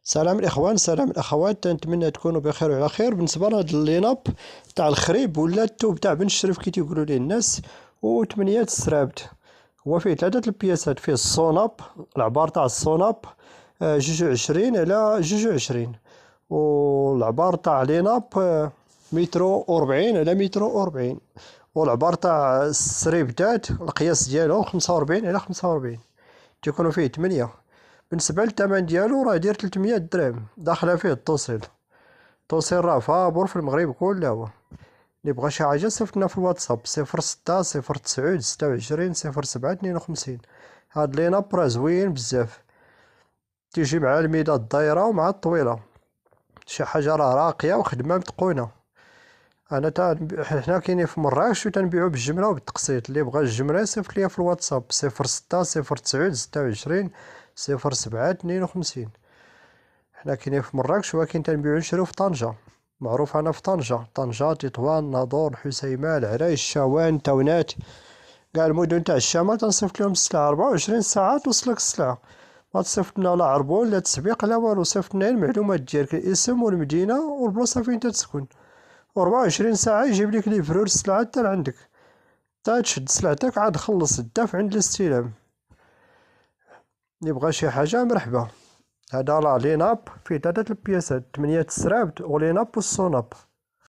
سلام الإخوان، سلام الأخوات، نتمنى تكونوا بخير وعلى خير. بالنسبة لهاد الليناب تاع الخريب ولا التوب تاع بن الشريف كي تيقولوا ليه الناس، وثمانية السرابت. هو فيه ثلاثة البياسات، فيه الصوناب، العبار تاع الصوناب، 22 على 22، والعبار تاع ليناب مترو وربعين على مترو وربعين، والعبار تاع السريبتات القياس ديالهم 45 على 45، تيكونوا فيه 8. بالنسبة للثمن ديالو راه يدير 300 درهم، داخلة فيه التوصيل. التوصيل راه فابور في المغرب كله. هو اللي بغى شي حاجة صيفطنا في الواتساب 06 09 26 07 52. هاد ليناب راه زوين بزاف، تيجي مع الميداد الدايرة ومع الطويلة، شي حاجة راه راقية وخدمة متقونة. حنا كاينين في مراكش وتنبيعو بالجملة وبالتقسيط. اللي بغى الجملة يصيفط ليا في الواتساب 06 09 26 07 52. حنا كاينين في مراكش، ولكن تنبيعو نشريو في طنجة. معروف أنا في طنجة، تطوان، ناظور، الحسيمة، العرايش، الشاوان، تاونات، قاع المدن تاع الشمال تنصيفط لهم السلعة 24 ساعة توصلك السلعة. ما تصيفطلنا لا عربون لا تسبيق لا والو، صيفطلنا المعلومات ديالك، الاسم والمدينة والبلاصة فين تسكن، و24 ساعة يجيب لك ليفرور السلعة حتى لعندك، تا تشد سلعتك عاد خلص الدفع عند الاستلام. اللي بغى شي حاجة مرحبا. هذا راه ليناب فيه ثلاثة البياسات، 8 السرابت وليناب والصوناب.